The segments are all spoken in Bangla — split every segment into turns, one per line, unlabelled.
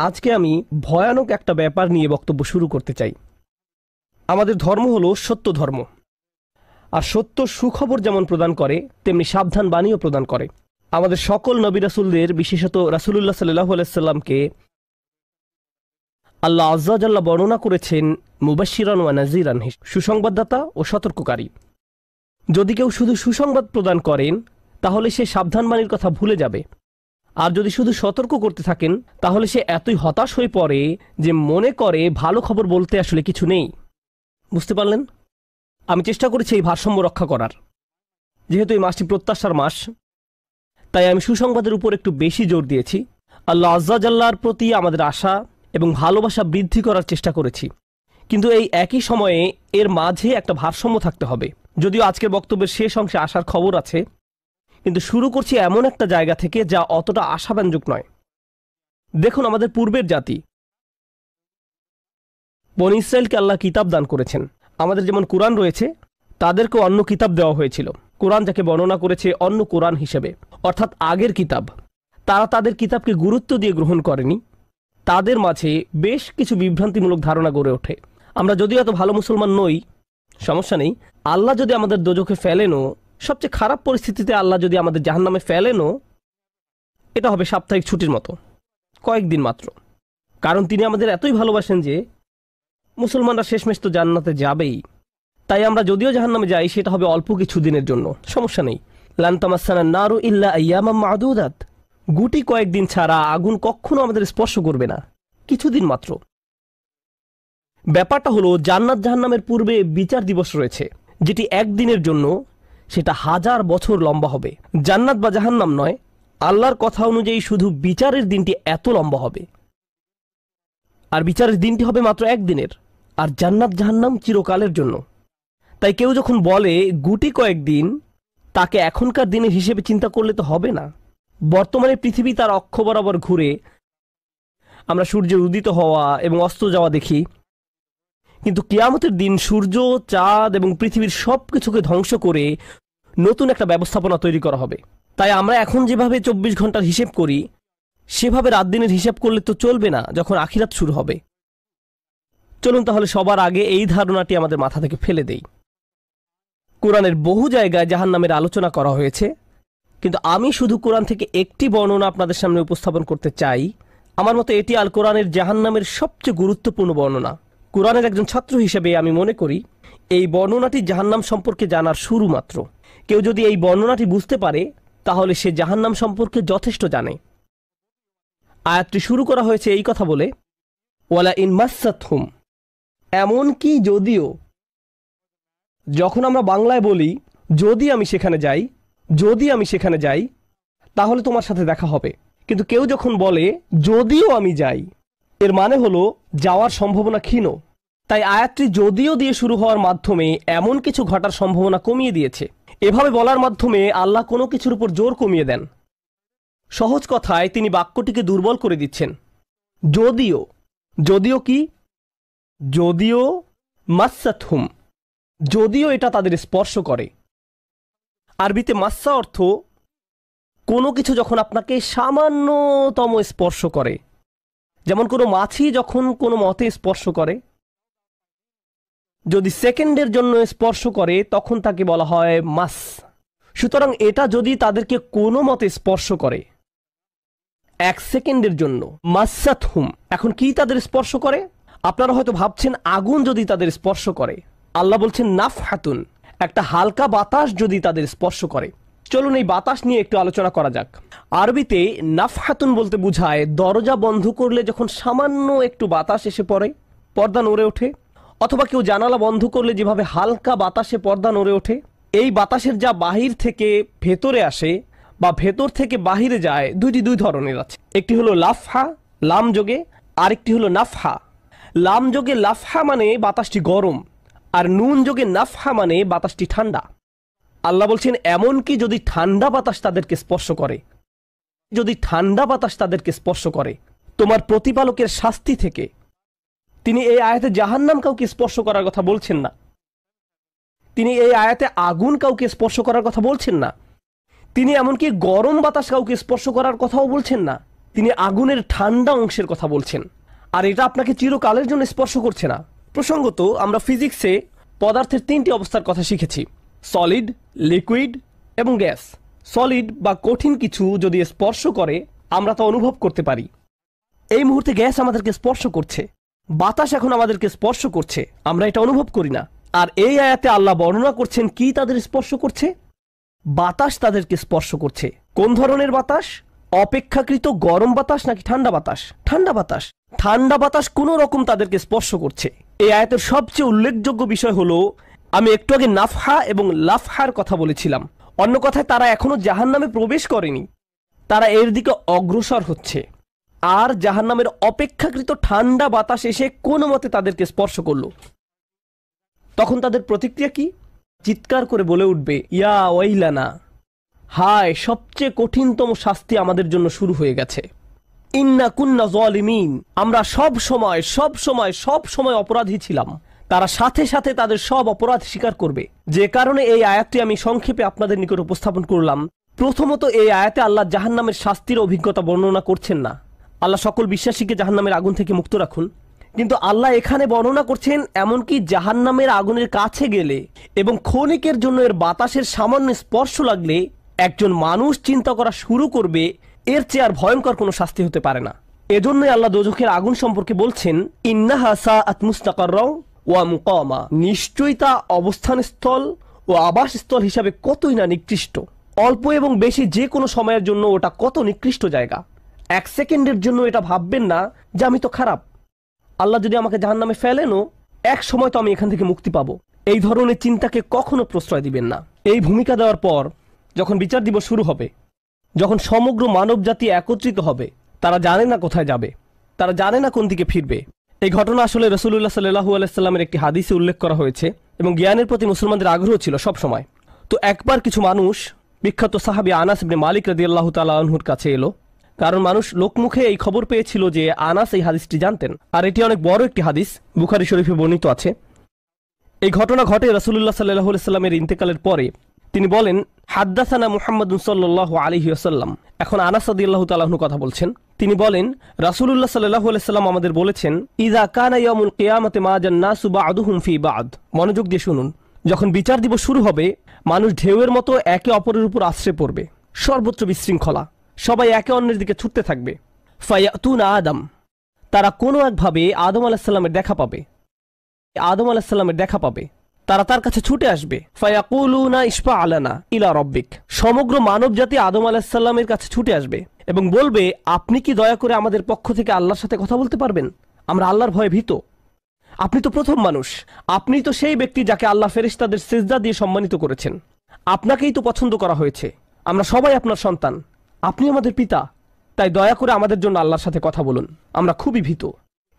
আজকে আমি ভয়ানক একটা ব্যাপার নিয়ে বক্তব্য শুরু করতে চাই। আমাদের ধর্ম হলো সত্য ধর্ম, আর সত্য সুখবর যেমন প্রদান করে তেমনি সাবধান বাণীও প্রদান করে। আমাদের সকল নবী রাসূলদের, বিশেষত রাসূলুল্লাহ সাল্লাল্লাহু আলাইহি সাল্লামকে আল্লাহ আজ্জা ওয়া জাল্লা বর্ণনা করেছেন মুবাশশিরান ওয়া নাযিরান, সুসংবাদদাতা ও সতর্ককারী। যদি কেউ শুধু সুসংবাদ প্রদান করেন তাহলে সে সাবধান বাণীর কথা ভুলে যাবে, আর যদি শুধু সতর্ক করতে থাকেন তাহলে সে এতই হতাশ হয়ে পড়ে যে মনে করে ভালো খবর বলতে আসলে কিছু নেই। বুঝতে পারলেন? আমি চেষ্টা করেছি এই ভারসাম্য রক্ষা করার। যেহেতু এই মাসটি প্রত্যাশার মাস, তাই আমি সুসংবাদের উপর একটু বেশি জোর দিয়েছি। আল্লাহ আজ্জা জাল্লার প্রতি আমাদের আশা এবং ভালোবাসা বৃদ্ধি করার চেষ্টা করেছি, কিন্তু এই একই সময়ে এর মাঝে একটা ভারসাম্য থাকতে হবে। যদিও আজকের বক্তব্যের শেষ অংশে আসার খবর আছে, কিন্তু শুরু করছি এমন একটা জায়গা থেকে যা অতটা আশাব্যঞ্জক নয়। দেখুন, আমাদের পূর্বের জাতি বনী ইসরায়েলকে আল্লাহ কিতাব দান করেছেন। আমাদের যেমন কোরআন রয়েছে, তাদেরকেও অন্য কিতাব দেওয়া হয়েছিল। কোরআন যাকে বর্ণনা করেছে অন্য কোরআন হিসেবে, অর্থাৎ আগের কিতাব। তারা তাদের কিতাবকে গুরুত্ব দিয়ে গ্রহণ করেনি। তাদের মাঝে বেশ কিছু বিভ্রান্তিমূলক ধারণা গড়ে ওঠে। আমরা যদিও এত ভালো মুসলমান নই, সমস্যা নেই। আল্লাহ যদি আমাদের দোজখে ফেলেনও, সবচেয়ে খারাপ পরিস্থিতিতে আল্লাহ যদি আমাদের জাহান্নামে ফেলেনও, এটা হবে সাপ্তাহিক ছুটির মতো, কয়েকদিন মাত্র। কারণ তিনি আমাদের এতই ভালোবাসেন যে মুসলমানরা শেষমেশ তো জান্নাতে যাবেই। তাই আমরা যদিও জাহান্নামে যাই, সেটা হবে অল্প কিছু দিনের জন্য, সমস্যা নেই। লান তামাসসানান নারু ইল্লা আইয়ামাম মা'দুদাত, গুটি কয়েকদিন ছাড়া আগুন কখনো আমাদের স্পর্শ করবে না, কিছুদিন মাত্র। ব্যাপারটা হলো, জান্নাত জাহান্নামের পূর্বে বিচার দিবস রয়েছে, যেটি একদিনের জন্য, সেটা 1000 বছর লম্বা হবে। জান্নাত বা জাহান্নাম নয়, আল্লাহর কথা অনুযায়ী শুধু বিচারের দিনটি এত লম্বা হবে। আর বিচারের দিনটি হবে মাত্র একদিনের, আর জান্নাত জাহান্নাম চিরকালের জন্য। তাই কেউ যখন বলে গুটি কয়েকদিন, তাকে এখনকার দিনের হিসেবে চিন্তা করলে তো হবে না। বর্তমানে পৃথিবী তার অক্ষ বরাবর ঘুরে, আমরা সূর্যের উদিত হওয়া এবং অস্ত যাওয়া দেখি, কিন্তু কিয়ামতের দিন সূর্য, চাঁদ এবং পৃথিবীর সব কিছুকে ধ্বংস করে নতুন একটা ব্যবস্থাপনা তৈরি করা হবে। তাই আমরা এখন যেভাবে 24 ঘন্টার হিসেব করি, সেভাবে রাত দিনের হিসাব করলে তো চলবে না যখন আখিরাত শুরু হবে। চলুন তাহলে সবার আগে এই ধারণাটি আমাদের মাথা থেকে ফেলে দেই। কোরআনের বহু জায়গায় জাহান্নামের আলোচনা করা হয়েছে, কিন্তু আমি শুধু কোরআন থেকে একটি বর্ণনা আপনাদের সামনে উপস্থাপন করতে চাই। আমার মতে এটি আল কোরআনের জাহান্নামের সবচেয়ে গুরুত্বপূর্ণ বর্ণনা। কোরআনের একজন ছাত্র হিসেবে আমি মনে করি এই বর্ণনাটি জাহান্নাম সম্পর্কে জানার শুরু মাত্র। কেউ যদি এই বর্ণনাটি বুঝতে পারে, তাহলে সে জাহান্নাম সম্পর্কে যথেষ্ট জানে। আয়াতটি শুরু করা হয়েছে এই কথা বলে, ওয়ালা ইন মাসসাতহুম, এমনকি যদিও। যখন আমরা বাংলায় বলি যদি আমি সেখানে যাই, যদি আমি সেখানে যাই, তাহলে তোমার সাথে দেখা হবে। কিন্তু কেউ যখন বলে যদিও আমি যাই, এর মানে হলো যাওয়ার সম্ভাবনা ক্ষীণ। তাই আয়াতটি যদিও দিয়ে শুরু হওয়ার মাধ্যমে এমন কিছু ঘটার সম্ভাবনা কমিয়ে দিয়েছে। এভাবে বলার মাধ্যমে আল্লাহ কোনো কিছুর উপর জোর কমিয়ে দেন। সহজ কথায় তিনি বাক্যটিকে দুর্বল করে দিচ্ছেন। যদিও, যদিও কি? যদিও মাসসাতহুম, যদিও এটা তাদের স্পর্শ করে। আরবিতে মাসসা অর্থ কোনো কিছু যখন আপনাকে সামান্যতম স্পর্শ করে, যেমন কোনো মাছি যখন কোনো মতে স্পর্শ করে। যদি সেকেন্ডের জন্য স্পর্শ করে তখন তাকে বলা হয় মাস। সুতরাং এটা যদি তাদেরকে কোনো মতে স্পর্শ করে 1 সেকেন্ডের জন্য, মাসসাতহুম। এখন কি তাদের স্পর্শ করে? আপনারা হয়তো ভাবছেন আগুন যদি তাদের স্পর্শ করে। আল্লাহ বলছেন নাফহাতুন, একটা হালকা বাতাস যদি তাদের স্পর্শ করে। চলুন এই বাতাস নিয়ে একটু আলোচনা করা যাক। আরবিতে নাফহাতুন বলতে বোঝায় দরজা বন্ধ করলে যখন সামান্য একটু বাতাস এসে পড়ে, পর্দা নড়ে ওঠে, অথবা কেউ জানালা বন্ধ করলে যেভাবে হালকা বাতাসে পর্দা নড়ে ওঠে। এই বাতাসের যা বাহির থেকে ভেতরে আসে বা ভেতর থেকে বাহিরে যায়, দুই ধরনের আছে। একটি হলো লাফহা, লাম যোগে, আরেকটি হলো নাফহা। লাম যোগে লাফহা মানে বাতাসটি গরম, আর নুন যোগে নাফহা মানে বাতাসটি ঠান্ডা। আল্লাহ বলছেন এমনকি যদি ঠান্ডা বাতাস তাদেরকে স্পর্শ করে, যদি ঠান্ডা বাতাস তাদেরকে স্পর্শ করে তোমার প্রতিপালকের শাস্তি থেকে। তিনি এই আয়াতে জাহান্নাম কাউকে স্পর্শ করার কথা বলছেন না। তিনি এই আয়াতে আগুন কাউকে স্পর্শ করার কথা বলছেন না। তিনি এমনকি গরম বাতাস কাউকে স্পর্শ করার কথাও বলছেন না। তিনি আগুনের ঠান্ডা অংশের কথা বলছেন, আর এটা আপনাকে চিরকালের জন্য স্পর্শ করছে না। প্রসঙ্গত, আমরা ফিজিক্সে পদার্থের 3টি অবস্থার কথা শিখেছি: সলিড, লিকুইড এবং গ্যাস। সলিড বা কঠিন কিছু যদি স্পর্শ করে আমরা তা অনুভব করতে পারি। এই মুহূর্তে গ্যাস আমাদেরকে স্পর্শ করছে, বাতাস এখন আমাদেরকে স্পর্শ করছে, আমরা এটা অনুভব করি না। আর এই আয়াতে আল্লাহ বর্ণনা করছেন কি তাদের স্পর্শ করছে? বাতাস তাদেরকে স্পর্শ করছে। কোন ধরনের বাতাস? অপেক্ষাকৃত গরম বাতাস নাকি ঠান্ডা বাতাস? ঠান্ডা বাতাস। ঠান্ডা বাতাস কোনো রকম তাদেরকে স্পর্শ করছে। এই আয়াতের সবচেয়ে উল্লেখযোগ্য বিষয় হলো, আমি একটু আগে নাফহা এবং লাফহার কথা বলেছিলাম। অন্য কথায়, তারা এখনো জাহান্নামে প্রবেশ করেনি, তারা এর দিকে অগ্রসর হচ্ছে। আর জাহান্নামের অপেক্ষাকৃত ঠান্ডা বাতাস এসে কোনো মতে তাদেরকে স্পর্শ করলো। তখন তাদের প্রতিক্রিয়া কি? চিৎকার করে বলে উঠবে, ইয়া ওয়াইলানা, হায়, সবচেয়ে কঠিনতম শাস্তি আমাদের জন্য শুরু হয়ে গেছে। ইন্না কুন্না যালিমিন, আমরা সব সময় অপরাধী ছিলাম। তারা সাথে সাথে তাদের সব অপরাধ স্বীকার করবে। যে কারণে এই আয়াতটি আমি সংক্ষেপে আপনাদের নিকট উপস্থাপন করলাম। প্রথমত, এই আয়াতে আল্লাহ জাহান্নামের শাস্তির অভিজ্ঞতা বর্ণনা করছেন না। আল্লাহ সকল বিশ্বাসীকে জাহান্নামের আগুন থেকে মুক্ত রাখুন। কিন্তু আল্লাহ এখানে বর্ণনা করছেন এমনকি জাহান্নামের আগুনের কাছে গেলে এবং ক্ষণিকের জন্য এর বাতাসের সামান্য স্পর্শ লাগলে একজন মানুষ চিন্তা করা শুরু করবে এর চেয়ে আর ভয়ঙ্কর কোনো শাস্তি হতে পারে না। এজন্যই আল্লাহ দোজখের আগুন সম্পর্কে বলছেন, ইন্নাহা সাআত মুস্তাকাররাও ওয়া মুকামা, নিশ্চয়ই তা অবস্থানস্থল ও আবাসস্থল হিসাবে কতই না নিকৃষ্ট। অল্প এবং বেশি যে কোনো সময়ের জন্য ওটা কত নিকৃষ্ট জায়গা। 1 সেকেন্ডের জন্য এটা ভাববেন না যে আমি তো খারাপ, আল্লাহ যদি আমাকে জাহান্নামে ফেলেনও এক সময় তো আমি এখান থেকে মুক্তি পাবো। এই ধরনের চিন্তাকে কখনো প্রশ্রয় দিবেন না। এই ভূমিকা দেওয়ার পর যখন বিচার দিবস শুরু হবে, যখন সমগ্র মানব জাতি একত্রিত হবে, তারা জানে না কোথায় যাবে, তারা জানে না কোন দিকে ফিরবে। এই ঘটনা আসলে রাসূলুল্লাহ সাল্লাল্লাহু আলাইহি সাল্লামের একটি হাদিসে উল্লেখ করা হয়েছে এবং জ্ঞানের প্রতি মুসলমানদের আগ্রহ ছিল সব সময়। তো একবার কিছু মানুষ বিখ্যাত সাহাবী আনাস ইবনে মালিক রাদিয়াল্লাহু তাআলা আনহুর কাছে এলো, কারণ মানুষ লোকমুখে এই খবর পেয়েছিল যে আনাস এই হাদিসটি জানতেন, আর এটি অনেক বড় একটি হাদিস, বুখারী শরীফে বর্ণিত আছে। এই ঘটনা ঘটে রাসূলুল্লাহ সাল্লাল্লাহু আলাইহি সাল্লামের ইন্তেকালের পরে। তিনি বলেন, হাদ্দাসানা মুহাম্মাদুন সাল্লাল্লাহু আলাইহি ওয়াসাল্লাম। এখন আনাস রাদিয়াল্লাহু তাআলা আনহু কথা বলছেন। তিনি বলেন, রাসূলুল্লাহ সাল্লাল্লাহু আলাইহি সাল্লাম আমাদের বলেছেন, ইযা কানা ইয়াউমুল কিয়ামাতি মা জান্নাসু বা'দুহুম ফি বা'দ। মনোযোগ দিয়ে শুনুন। যখন বিচার দিবস শুরু হবে, মানুষ ঢেউয়ের মতো একে অপরের উপর আশ্রে পড়বে, সর্বত্র বিশৃঙ্খলা, সবাই একে অন্যের দিকে ছুটতে থাকবে। ফায়াতুনা আদম, তারা কোনো একভাবে আদম আলাইহিস সালামের দেখা পাবে, তারা তার কাছে ছুটে আসবে। ফায়াকুলুনা ইশফা আলানা ইলা রাব্বিক, সমগ্র মানব জাতি আদম আলাইহিস সালামের কাছে ছুটে আসবে এবং বলবে, আপনি কি দয়া করে আমাদের পক্ষ থেকে আল্লাহর সাথে কথা বলতে পারবেন? আমরা আল্লাহর ভয়ে ভীত। আপনি তো প্রথম মানুষ, আপনি তো সেই ব্যক্তি যাকে আল্লাহ ফেরেশতাদের সিজদা দিয়ে সম্মানিত করেছেন, আপনাকেই তো পছন্দ করা হয়েছে, আমরা সবাই আপনার সন্তান, আপনি আমাদের পিতা, তাই দয়া করে আমাদের জন্য আল্লাহর সাথে কথা বলুন, আমরা খুবই ভীত।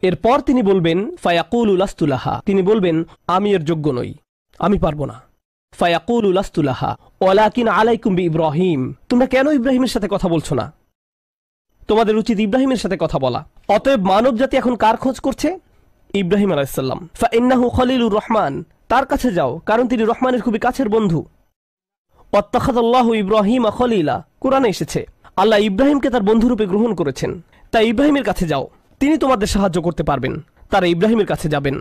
এরপর তিনি বলবেন, ফায়াকুলু লাস্তু লাহা, তিনি বলবেন, আমি এর যোগ্য নই, আমি পারবো না। ফায়াকুলু লাস্তু লাহা ওয়ালাকিন আলাইকুম বিইব্রাহিম, তোমরা কেন ইব্রাহিমের সাথে কথা বলছো না? তোমাদের উচিত ইব্রাহিমের সাথে কথা বলা। অতএব মানব জাতি এখন কার খোঁজ করছে? ইব্রাহিম আলাইহিস সালাম। ফাইন্নাহু খলিলুর রহমান, তার কাছে যাও, কারণ তিনি রহমানের খুবই কাছের বন্ধু। ওয়াত্তাখাযাল্লাহু ইব্রাহিমা খলিলা, কোরআনে এসেছে আল্লাহ ইব্রাহিমকে তার বন্ধুরূপে গ্রহণ করেছেন। তাই ইব্রাহিমের কাছে যাও, তিনি তোমাদের সাহায্য করতে পারবেন। তারা ইব্রাহিমের কাছে যাবেন।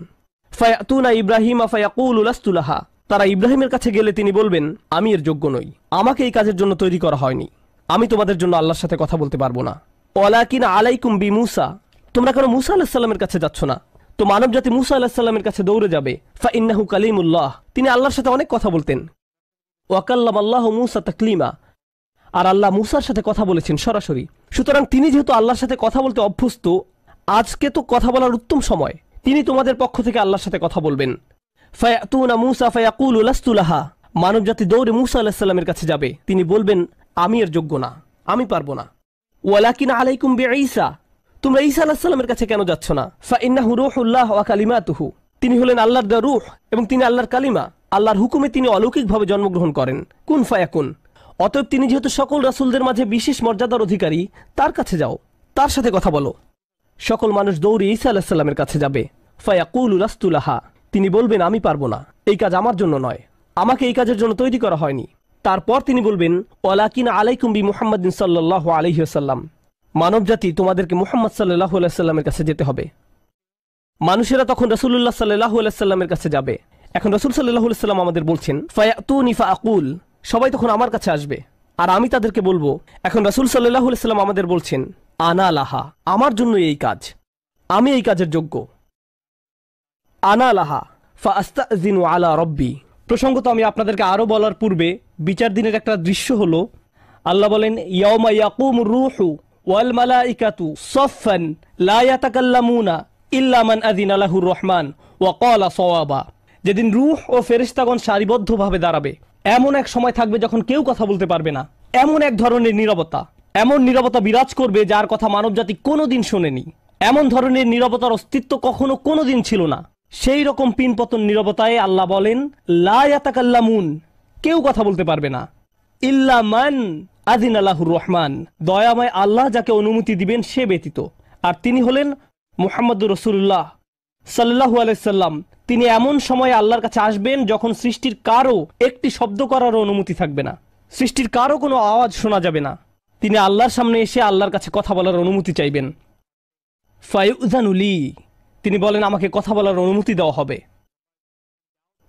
ফায়াতুনা ইব্রাহিমা ফায়াকুলু লাস্তু লাহা, তারা ইব্রাহিমের কাছে গেলে তিনি বলবেন, আমি এর যোগ্য নই, আমাকে এই কাজের জন্য তৈরি করা হয়নি, আমি তোমাদের জন্য আল্লাহর সাথে কথা বলতে পারবো না। ওয়ালাকিন আলাইকুম বিমূসা, তোমরা কেন মূসা আলাইহিস সালামের কাছে যাচ্ছ না? তো মানব জাতি মূসা আলাইহিস সালামের কাছে দৌড়ে যাবে। ফাইন্নাহু কালিমুল্লাহ, তিনি আল্লাহর সাথে অনেক কথা বলতেন। ওয়া কাল্লামাল্লাহু মূসা তাকলিমা, আর আল্লাহ মূসার সাথে কথা বলেছেন সরাসরি। সুতরাং তিনি যেহেতু আল্লাহর সাথে কথা বলতে অভ্যস্ত, আজকে তো কথা বলার উত্তম সময়, তিনি তোমাদের পক্ষ থেকে আল্লাহর সাথে কথা বলবেন। ফায়াতুনা মূসা ফায়াকুলু লাস্তু লাহা, মানব জাতি দৌড়ে মূসা আলাইহিস সালামের কাছে যাবে, তিনি বলবেন, আমি এর যোগ্য না, আমি পারবো না। ওয়ালাকিন আলাইকুম বিঈসা, তোমরা ঈসা আলাইহিস সালামের কাছে কেন যাচ্ছ না? ফাইন্নাহু রূহুল্লাহ ওয়া কালিমাতুহু, তিনি হলেন আল্লাহর দেওয়া রূহ এবং তিনি আল্লাহর কালিমা, আল্লাহর হুকুমে তিনি অলৌকিকভাবে জন্মগ্রহণ করেন। কুন ফায়াকুন, অতএব তিনি যেহেতু সকল রাসূলদের মাঝে বিশেষ মর্যাদার অধিকারী, তার কাছে যাও, তার সাথে কথা বলো। সকল মানুষ দৌড়ে ঈসা আলাইহিস সালামের কাছে যাবে। ফায়াকুলু লাস্তু লাহা, তিনি বলবেন, আমি পারবো না, এই কাজ আমার জন্য নয়, আমাকে এই কাজের জন্য তৈরি করা হয়নি। তারপর তিনি বলবেন, ওয়ালাকিন আলাইকুম বি মুহাম্মাদিন সাল্লাল্লাহু আলাইহি ওয়াসাল্লাম, মানবজাতি তোমাদেরকে মুহাম্মদ সাল্লাল্লাহু আলাইহি সাল্লামের কাছে যেতে হবে। মানুষেরা তখন রাসূলুল্লাহ সাল্লাল্লাহু আলাইহি সাল্লামের কাছে যাবে। এখন রাসূল সাল্লাল্লাহু আলাইহি সাল্লাম আমাদের বলছেন, ফায়াতুনি ফাআকুল, সবাই তখন আমার কাছে আসবে আর আমি তাদেরকে বলবো। এখন রাসূল সাল্লাল্লাহু আলাইহি সাল্লাম আমাদের বলছেন, আনা লাহা, আমার জন্য এই কাজ, আমি এই কাজের যোগ্য। আনা লাহা ফাআস্তাযিনু আলা রব্বি। প্রসঙ্গত আমি আপনাদেরকে আরো বলার পূর্বে বিচার দিনের একটা দৃশ্য হলো, আল্লাহ বলেন, ইয়াউমা ইয়াকুমুর রূহু ওয়াল মালাইকাতু সাফফান লা ইয়াতাকাল্লামুনা ইল্লা মান আযিনা লাহুর রহমান ওয়া ক্বালা সাওয়াবা। যেদিন রূহ ও ফেরেশতাগণ সারিবদ্ধভাবে দাঁড়াবে, এমন এক সময় থাকবে যখন কেউ কথা বলতে পারবে না। এমন এক ধরনের নীরবতা, এমন নীরবতা বিরাজ করবে যার কথা মানবজাতি কোনোদিন শোনেনি। এমন ধরনের নীরবতার অস্তিত্ব কখনো কোনোদিন ছিল না। সেই রকম পিনপতন নীরবতায় আল্লাহ বলেন, লা ইয়াতাকাল্লামুন, কেউ কথা বলতে পারবে না, ইল্লা মান আযিনা লাহুর রহমান, দয়াময় আল্লাহ যাকে অনুমতি দিবেন সে ব্যতীত। আর তিনি হলেন মুহাম্মদুর রাসূলুল্লাহ সাল্লাল্লাহু আলাইহি সাল্লাম। তিনি এমন সময়ে আল্লাহর কাছে আসবেন যখন সৃষ্টির কারো একটি শব্দ করারও অনুমতি থাকবে না, সৃষ্টির কারো কোনো আওয়াজ শোনা যাবে না। তিনি আল্লাহর সামনে এসে আল্লাহর কাছে কথা বলার অনুমতি চাইবেন। ফায়ুযানু লি, তিনি বলেন আমাকে কথা বলার অনুমতি দেওয়া হবে।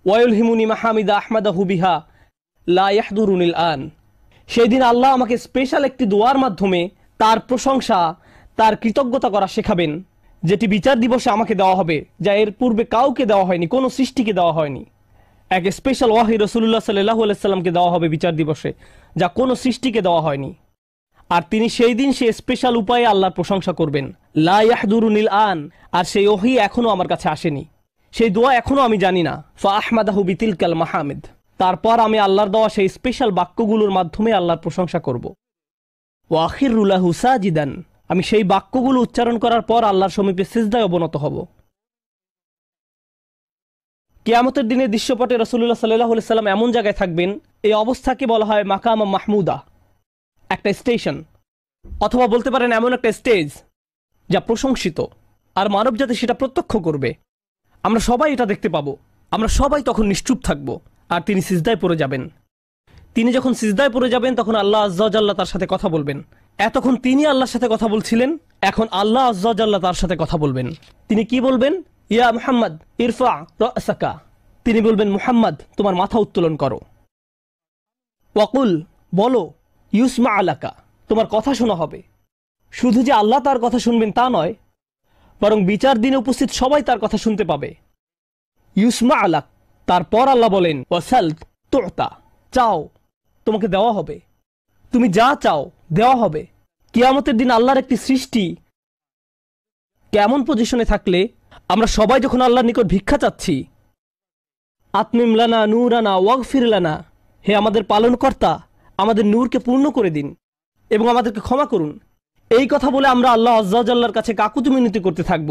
ওয়ায়ুলহিমুনি মাহামিদা আহমাদাহু বিহা লা ইয়াহদুরুনিল আন, সেই দিন আল্লাহ আমাকে স্পেশাল একটি দোয়ার মাধ্যমে তার প্রশংসা, তার কৃতজ্ঞতা করা শেখাবেন, যেটি বিচার দিবসে আমাকে দেওয়া হবে, যা এর পূর্বে কাউকে দেওয়া হয়নি, কোনো সৃষ্টিকে দেওয়া হয়নি। এক স্পেশাল ওয়াহি রাসূলুল্লাহ সাল্লাল্লাহু আলাইহি সাল্লামকে দেওয়া হবে বিচার দিবসে, যা কোনো সৃষ্টিকে দেওয়া হয়নি। আর তিনি সেই দিন সে স্পেশাল উপায়ে আল্লাহর প্রশংসা করবেন, লা ইয়াহদুরুনিল আন, আর সেই ওহী এখনো আমার কাছে আসেনি, সেই দোয়া এখনো আমি জানি না। ফা আহমাদাহু বিতিলকাল মাহামিদ, তারপর আমি আল্লাহর দেওয়া সেই স্পেশাল বাক্যগুলোর মাধ্যমে আল্লাহর প্রশংসা করব। ওয়া আখিরু লাহু সাজিদান, আমি সেই বাক্যগুলো উচ্চারণ করার পর আল্লাহর সমীপে সিজদায় অবনত হব। কিয়ামতের দিনের দৃশ্যপটে রাসূলুল্লাহ সাল্লাল্লাহু আলাইহি সাল্লাম এমন জায়গায় থাকবেন, এই অবস্থাকে বলা হয় মাকাম মাহমুদা, একটা স্টেশন, অথবা বলতে পারেন এমন একটা স্টেজ যা প্রশংসিত, আর মানবজাতি সেটা প্রত্যক্ষ করবে। আমরা সবাই এটা দেখতে পাবো। আমরা সবাই তখন নিশ্চুপ থাকব, আর তিনি সিজদায় পড়ে যাবেন। তিনি যখন সিজদায় পড়ে যাবেন তখন আল্লাহ আজ্জা ওয়া জাল্লা তার সাথে কথা বলবেন। এতক্ষণ তিনি আল্লাহর সাথে কথা বলছিলেন, এখন আল্লাহ আজ্জা ওয়া জাল্লা তার সাথে কথা বলবেন। তিনি কি বলবেন? ইয়া মুহাম্মদ ইরফা রাসাকা, তিনি বলবেন মুহাম্মদ তোমার মাথা উত্তোলন করো। ওয়াকুল, বলো, ইউসমা আলাকা, তোমার কথা শোনা হবে। শুধু যে আল্লাহ তার কথা শুনবেন তা নয়, বরং বিচার দিনে উপস্থিত সবাই তার কথা শুনতে পাবে। ইউসমা আলাক, তারপর আল্লাহ বলেন, ওয়াসাল তুতা, চাও তোমাকে দেওয়া হবে, তুমি যা চাও দেওয়া হবে। কিয়ামতের দিন আল্লাহর একটি সৃষ্টি কেমন পজিশনে থাকলে আমরা সবাই যখন আল্লাহর নিকট ভিক্ষা চাচ্ছি, আতমিম লানা নূরানা ওয়াগফির লানা, হে আমাদের পালনকর্তা, আমাদের নূরকে পূর্ণ করে দিন এবং আমাদেরকে ক্ষমা করুন, এই কথা বলে আমরা আল্লাহ আজ্জা ওয়া জাল্লার কাছে কাকুতি মিনতি করতে থাকব।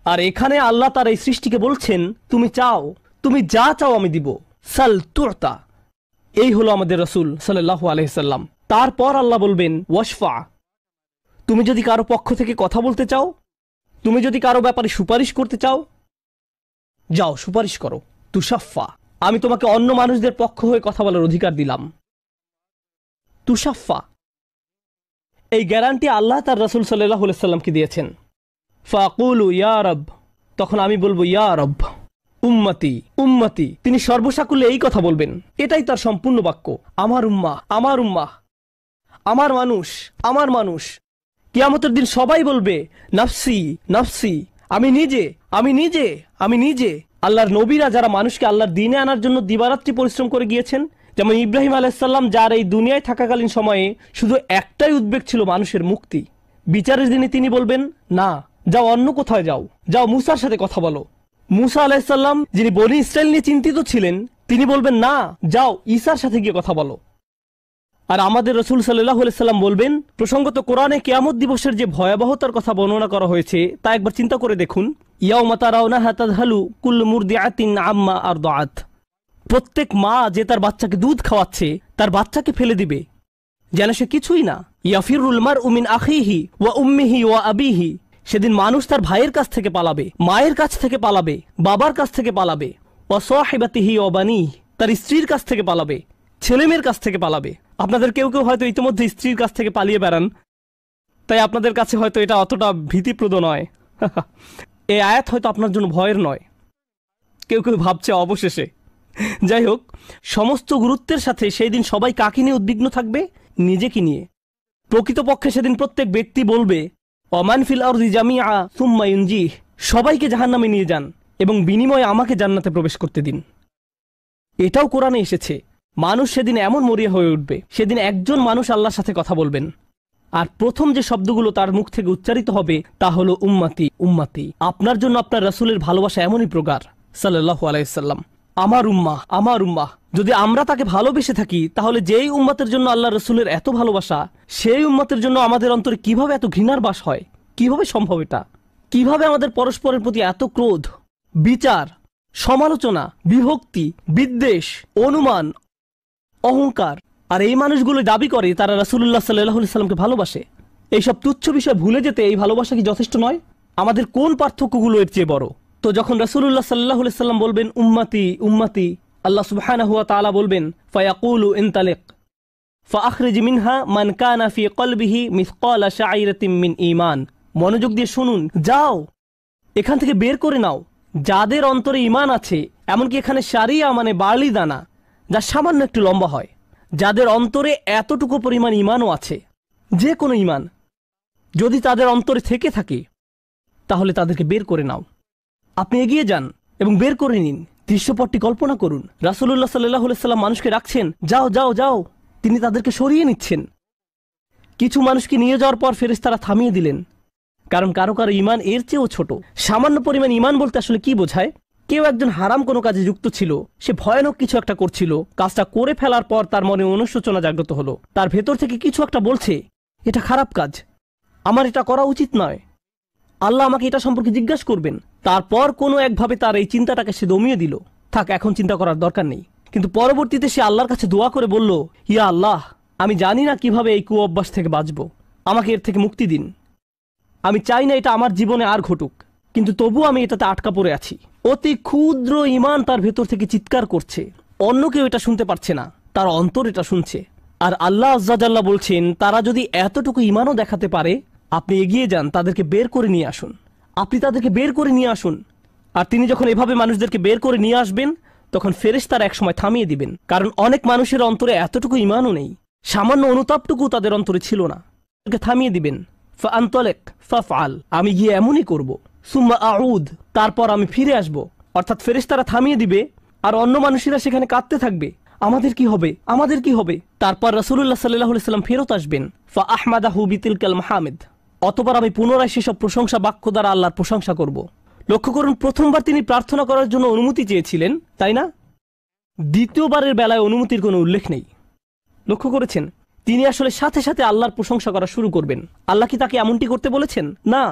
আর এখানে আল্লাহ তার এই সৃষ্টিকে বলছেন, তুমি চাও, তুমি যা চাও আমি দিব, সাল তুতা। এই হলো আমাদের রাসূল সাল্লাল্লাহু আলাইহি সাল্লাম। তারপর আল্লাহ বলবেন, ওয়াশফা, তুমি যদি কারো পক্ষ থেকে কথা বলতে চাও, তুমি যদি কারো ব্যাপারে সুপারিশ করতে চাও, যাও সুপারিশ করো। তুশাফা, আমি তোমাকে অন্য মানুষদের পক্ষ হয়ে কথা বলার অধিকার দিলাম। তুশাফা, এই গ্যারান্টি আল্লাহ তার রাসূল সাল্লাল্লাহু আলাইহি সাল্লামকে দিয়েছেন। ফাকুলু ইয়া রব, তখন আমি বলবো ইয়া রব, উম্মতি উম্মতি, তিনি সর্বসাকুল্যে এই কথা বলবেন, এটাই তার সম্পূর্ণ বাক্য, আমার উম্মাহ আমার উম্মাহ, আমার মানুষ আমার মানুষ। কিয়ামতের দিন সবাই বলবে, নাফসি নাফসি, আমি নিজে আমি নিজে আমি নিজে। আল্লাহর নবীরা যারা মানুষকে আল্লাহর দ্বীনে আনার জন্য দিবারাত্রি পরিশ্রম করে গিয়েছেন, যেমন ইব্রাহিম আলাইহিস সালাম, যার এই দুনিয়ায় থাকাকালীন সময়ে শুধু একটাই উদ্বেগ ছিল মানুষের মুক্তি, বিচারের দিনে তিনি বলবেন, না, যাও অন্য কোথায় যাও, যাও মুসার সাথে কথা বলো। মুসা আলাইহিস সালাম, যিনি বনি ইসরাইল নিয়ে চিন্তিত ছিলেন, তিনি বলবেন, না, যাও ঈসার সাথে গিয়ে কথা বলো। আর আমাদের রাসূল সাল্লাল্লাহু আলাইহি সাল্লাম বলবেন, প্রসঙ্গত কোরআনে কিয়ামত দিবসের যে ভয়াবহতার কথা বর্ণনা করা হয়েছে তা একবার চিন্তা করে দেখুন। ইয়াউমা তারাউনাহা তাযহালু কুল্লু মুরদিআতিন আম্মা আরদাআত, প্রত্যেক মা যে তার বাচ্চাকে দুধ খাওয়াচ্ছে তার বাচ্চাকে ফেলে দিবে যেন সে কিছুই না। ইয়াফিরুল মারউ মিন আখিহি ওয়া উম্মিহি ওয়া আবিহি, সেদিন মানুষ তার ভাইয়ের কাছ থেকে পালাবে, মায়ের কাছ থেকে পালাবে, বাবার কাছ থেকে পালাবে। ওয়া সাহিবাতিহি ওয়া বানিহি, তার স্ত্রীর কাছ থেকে পালাবে, ছেলেমেয়ের কাছ থেকে পালাবে। আপনাদের কেউ কেউ হয়তো ইতিমধ্যে স্ত্রীর কাছ থেকে পালিয়ে বেড়ান, তাই আপনাদের কাছে হয়তো এটা অতটা ভীতিপ্রদ নয়। এই আয়াত হয়তো আপনার জন্য ভয়ের নয়, কেউ কেউ ভাবছে অবশেষে। যাই হোক, সমস্ত গুরুত্বের সাথে সেই দিন সবাই কাকে নিয়ে উদ্বিগ্ন থাকবে? নিজেকে নিয়ে। প্রকৃতপক্ষে সেদিন প্রত্যেক ব্যক্তি বলবে, অমান ফিল আরদি জামিআ সুম্মা ইউনজিহ, সবাইকে জাহান্নামে নিয়ে যান এবং বিনিময়ে আমাকে জান্নাতে প্রবেশ করতে দিন। এটাও কোরআনে এসেছে। মানুষ সেদিন এমন মরিয়া হয়ে উঠবে, সেদিন একজন মানুষ আল্লাহর সাথে কথা বলবেন, আর প্রথম যে শব্দগুলো তার মুখ থেকে উচ্চারিত হবে তা হলো উম্মতি উম্মতি। আপনার জন্য আপনার রাসূলের ভালোবাসা এমনই প্রগাঢ় সাল্লাল্লাহু আলাইহি সাল্লাম। আমার উম্মাহ, আমার উম্মাহ। যদি আমরা তাকে ভালোবেসে থাকি, তাহলে যেই উম্মতের জন্য আল্লাহ রাসূলের এত ভালোবাসা, সেই উম্মতের জন্য আমাদের অন্তরে কিভাবে এত ঘৃণার বাস হয়? কিভাবে সম্ভব এটা? কিভাবে আমাদের পরস্পরের প্রতি এত ক্রোধ, বিচার, সমালোচনা, বিভক্তি, বিদ্বেষ, অনুমান, অহংকার? আর এই মানুষগুলো দাবি করে তারা রাসূলুল্লাহ সাল্লাল্লাহু আলাইহি সাল্লামকে ভালোবাসে। এইসব তুচ্ছ বিষয় ভুলে যেতে এই ভালোবাসা কি যথেষ্ট নয়? আমাদের কোন পার্থক্যগুলো এর চেয়ে বড়? তো যখন রাসূলুল্লাহ সাল্লাল্লাহু আলাইহি সাল্লাম বলবেন উম্মতি উম্মতি, আল্লাহ সুবহানাহু ওয়া তাআলা বলবেন ফায়াকুলু ইনতালিক ফাআখরিজ মিনহা মান কানা ফি কলবিহি মিসকালা শাইরাতিন মিন ঈমান। মনোযোগ দিয়ে শুনুন, যাও এখান থেকে বের করে নাও যাদের অন্তরে ঈমান আছে, এমনকি এখানে শারিয়া মানে বার্লি দানা, যা সামান্য একটু লম্বা হয়, যাদের অন্তরে এতটুকু পরিমাণ ঈমানও আছে, যে কোনো ঈমান যদি তাদের অন্তরে থেকে থাকে, তাহলে তাদেরকে বের করে নাও। আপনি এগিয়ে যান এবং বের করে নিন। দৃশ্যপটটি কল্পনা করুন। রাসূলুল্লাহ সাল্লাল্লাহু আলাইহি সাল্লাম মানুষকে রাখছেন, যাও যাও যাও, তিনি তাদেরকে সরিয়ে নিচ্ছেন। কিছু মানুষকে নিয়ে যাওয়ার পর ফেরেশতারা থামিয়ে দিলেন, কারণ কারো কারো ঈমান এর চেয়েও ছোট। সামান্য পরিমাণ ঈমান বলতে আসলে কি বোঝায়? কেউ একজন হারাম কোনো কাজে যুক্ত ছিল, সে ভয়ানক কিছু একটা করছিল, কাজটা করে ফেলার পর তার মনে অনুশোচনা জাগ্রত হলো, তার ভেতর থেকে কিছু একটা বলছে এটা খারাপ কাজ, আমার এটা করা উচিত নয়, আল্লাহ আমাকে এটা সম্পর্কে জিজ্ঞাসা করবেন। তারপর কোনো একভাবে তার এই চিন্তাটাকে সে দমিয়ে দিল, থাক এখন চিন্তা করার দরকার নেই। কিন্তু পরবর্তীতে সে আল্লাহর কাছে দোয়া করে বলল, ইয়া আল্লাহ, আমি জানি না কিভাবে এই কুঅভ্যাস থেকে বাঁচব, আমাকে এর থেকে মুক্তি দিন। আমি চাই না এটা আমার জীবনে আর ঘটুক, কিন্তু তবু আমি এটাতে আটকা পড়ে আছি। অতি ক্ষুদ্র ঈমান তার ভেতর থেকে চিৎকার করছে, অন্য কেউ এটা শুনতে পারছে না, তার অন্তর এটা শুনছে। আর আল্লাহ আজ্জা জাল্লা বলছেন, তারা যদি এতটুকু ঈমানও দেখাতে পারে, আপনি এগিয়ে যান, তাদেরকে বের করে নিয়ে আসুন। আপনি তাদেরকে বের করে নিয়ে আসুন। আর তিনি যখন এভাবে মানুষদেরকে বের করে নিয়ে আসবেন, তখন ফেরেশতারা একসময় থামিয়ে দিবেন, কারণ অনেক মানুষের অন্তরে এতটুকু ঈমানও নেই, সামান্য অনুতাপটুকু তাদের অন্তরে ছিল না। থামিয়ে দিবেন, ফাআনতালিক ফাফআল, আমি গিয়ে এমনই করব, সুম্মা আউদ, তারপর আমি ফিরে আসব। অর্থাৎ ফেরেশতারা থামিয়ে দিবে, আর অন্য মানুষেরা সেখানে কাঁদতে থাকবে, আমাদের কি হবে, আমাদের কি হবে। তারপর রাসূলুল্লাহ সাল্লাল্লাহু আলাইহি সাল্লাম ফেরত আসবেন, ফাআহমাদাহু বিতিলকাল মাহামিদ, অতঃপর আমি পুনরায় সেসব প্রশংসা বাক্য দ্বারা আল্লাহর প্রশংসা করব। লক্ষ্য করুন, প্রথমবার তিনি প্রার্থনা করার জন্য অনুমতি চেয়েছিলেন, তাই না? দ্বিতীয়বারের বেলায় অনুমতির কোনো উল্লেখ নেই। লক্ষ্য করেছেন, তিনি আসলে সাথে সাথে আল্লাহর প্রশংসা করা শুরু করবেন। আল্লাহ কি তাকে এমনটি করতে বলেছেন? না,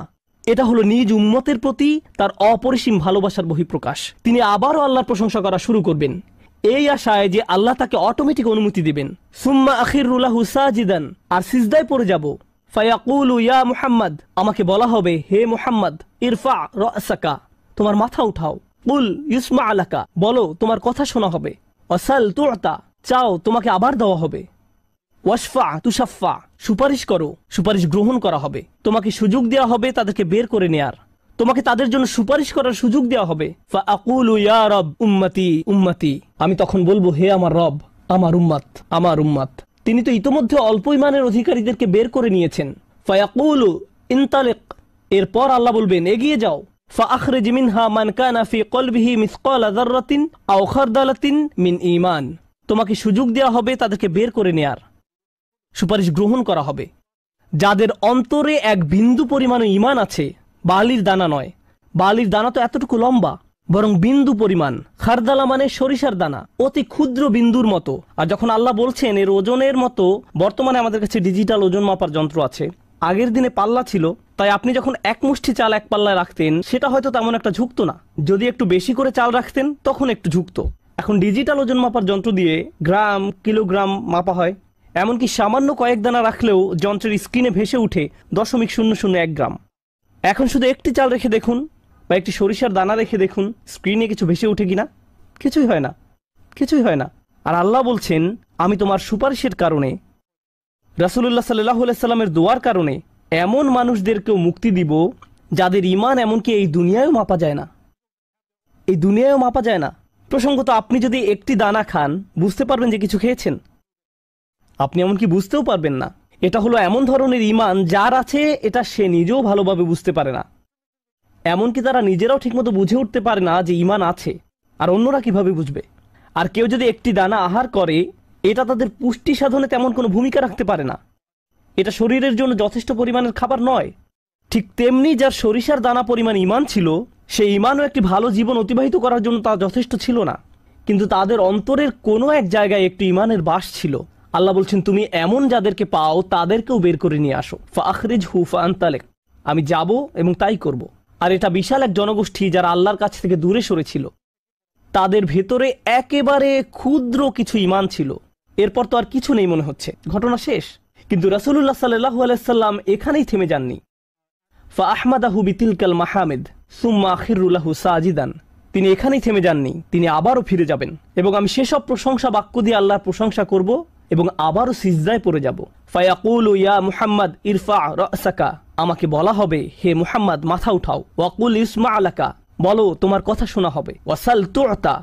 এটা হলো নিজ উম্মতের প্রতি তার অপরিসীম ভালোবাসার বহিঃপ্রকাশ। তিনি আবারও আল্লাহর প্রশংসা করা শুরু করবেন, এই আশায় যে আল্লাহ তাকে অটোমেটিক অনুমতি দিবেন। সুম্মা আখিরু লাহু সাজিদান, আর সিজদায় পড়ে যাব। ফায়াকুলু ইয়া মুহাম্মদ, আমাকে বলা হবে, হে মুহাম্মদ, ইরফা রাসাকা, তোমার মাথা উঠাও। কুল ইউসমা আলাকা, বলো তোমার কথা শোনা হবে। ওয়াসাল তুতা, চাও তোমাকে আবার দেওয়া হবে। ওয়াশফা তুশাফা, সুপারিশ করো, সুপারিশ গ্রহণ করা হবে। তোমাকে সুযোগ দেওয়া হবে তাদেরকে বের করে নেয়ার, তোমাকে তাদের জন্য সুপারিশ করার সুযোগ দেওয়া হবে। ফাআকুলু ইয়া রব উম্মতি উম্মতি, আমি তখন বলবো, হে আমার রব, আমার উম্মত, আমার উম্মত। তিনি তো ইতোমধ্যে অল্প ঈমানের অধিকারীদেরকে বের করে নিয়েছেন। ফায়াকুলু ইনতালিক, এরপর আল্লাহ বলবেন, এগিয়ে যাও। ফাআখরিজ মিনহা মান কানা ফি কলবিহি মিসকালা যাররাতিন আও খারদালাতিন মিন ঈমান, তোমাকে সুযোগ দেওয়া হবে তাদেরকে বের করে নেয়ার, সুপারিশ গ্রহণ করা হবে। যাদের অন্তরে এক বিন্দু পরিমাণে ঈমান আছে, বালির দানা নয়, বালির দানা তো এতটুকু লম্বা, বরং বিন্দু পরিমাণ। খারদালা মানে সরিষার দানা, অতি ক্ষুদ্র বিন্দুর মতো। আর যখন আল্লাহ বলছেন এর ওজনের মতো, বর্তমানে আমাদের কাছে ডিজিটাল ওজন মাপার যন্ত্র আছে, আগের দিনে পাল্লা ছিল, তাই আপনি যখন এক মুষ্টি চাল এক পাল্লায় রাখতেন, সেটা হয়তো তেমন একটা ঝুঁকতো না। যদি একটু বেশি করে চাল রাখতেন, তখন একটু ঝুঁকতো। এখন ডিজিটাল ওজন মাপার যন্ত্র দিয়ে গ্রাম, কিলোগ্রাম মাপা হয়। এমনকি সামান্য কয়েক দানা রাখলেও যন্ত্রের স্ক্রিনে ভেসে উঠে 0.001 গ্রাম। এখন শুধু একটি চাল রেখে দেখুন, বা একটি সরিষার দানা রেখে দেখুন, স্ক্রিনে কিছু ভেসে উঠে কিনা? কিছুই হয় না, কিছুই হয় না। আর আল্লাহ বলছেন, আমি তোমার সুপারিশের কারণে, রাসূলুল্লাহ সাল্লাল্লাহু আলাইহি সাল্লামের দোয়ার কারণে এমন মানুষদেরকেও মুক্তি দিব যাদের ঈমান এমনকি এই দুনিয়ায়ও মাপা যায় না, এই দুনিয়ায়ও মাপা যায় না। প্রসঙ্গত আপনি যদি একটি দানা খান বুঝতে পারবেন যে কিছু খেয়েছেন, আপনি এমনকি বুঝতেও পারবেন না। এটা হলো এমন ধরনের ঈমান যার আছে এটা সে নিজেও ভালোভাবে বুঝতে পারে না, এমনকি তারা নিজেরাও ঠিকমতো বুঝে উঠতে পারে না যে ঈমান আছে, আর অন্যরা কিভাবে বুঝবে। আর কেউ যদি একটি দানা আহার করে এটা তাদের পুষ্টি সাধনে তেমন কোনো ভূমিকা রাখতে পারে না, এটা শরীরের জন্য যথেষ্ট পরিমাণের খাবার নয়। ঠিক তেমনি যার সরিষার দানা পরিমাণ ঈমান ছিল, সেই ঈমানও একটি ভালো জীবন অতিবাহিত করার জন্য তা যথেষ্ট ছিল না, কিন্তু তাদের অন্তরের কোনো এক জায়গায় একটি ঈমানের বাস ছিল। আল্লাহ বলছেন, তুমি এমন যাদেরকে পাও তাদেরকেও বের করে নিয়ে আসো। ফাখরিজহু ফাআনতালিক, আমি যাব এবং তাই করব। আর এটা বিশাল এক জনগোষ্ঠী যারা আল্লাহর কাছ থেকে দূরে সরেছিল, তাদের ভেতরে একেবারে ক্ষুদ্র কিছু ঈমান ছিল। এরপর তো আর কিছু নেই মনে হচ্ছে, ঘটনা শেষ। কিন্তু রাসূলুল্লাহ সাল্লাল্লাহু আলাইহি সাল্লাম এখানেই থেমে যাননি। ফাআহমাদাহু বিতিলকাল মাহামিদ সুম্মা আখিরু লাহু সাজিদান, তিনি এখানেই থেমে যাননি, তিনি আবারও ফিরে যাবেন এবং আমি সেসব প্রশংসা বাক্য দিয়ে আল্লাহর প্রশংসা করব এবং আবারও সিজদায় পড়ে যাব। ফায়াকুলু ইয়া মুহাম্মদ ইরফা রাসাকা, আমাকে বলা হবে হে মুহাম্মদ মাথা উঠাও। ওয়াকুল ইসমা আলাকা, বলো তোমার কথা শোনা হবে। ওয়াসাল তুতা,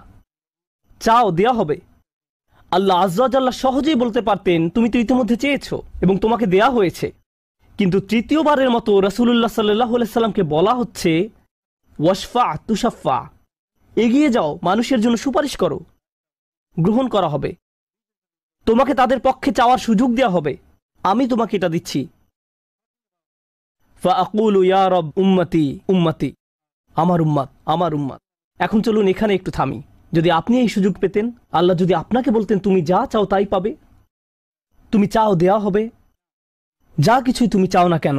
চাও দেয়া হবে। আল্লাহ আজ্জা ওয়া জাল্লা সহজেই বলতে পারতেন তুমি তো ইতিমধ্যে চেয়েছো এবং তোমাকে দেয়া হয়েছে, কিন্তু তৃতীয়বারের মতো রাসূলুল্লাহ সাল্লাল্লাহু আলাইহি সাল্লামকে বলা হচ্ছে ওয়াশফা তুশাফা, এগিয়ে যাও, মানুষের জন্য সুপারিশ করো, গ্রহণ করা হবে, তোমাকে তাদের পক্ষে চাওয়ার সুযোগ দেওয়া হবে, আমি তোমাকে এটা দিচ্ছি। ফাআকুলু ইয়া রব উম্মতি উম্মতি, আমার উম্মাত আমার উম্মাত। এখন চলুন এখানে একটু থামি। যদি আপনি এই সুযোগ পেতেন, আল্লাহ যদি আপনাকে বলতেন তুমি যা চাও তাই পাবে, তুমি চাও দেয়া হবে, যা কিছুই তুমি চাও না কেন,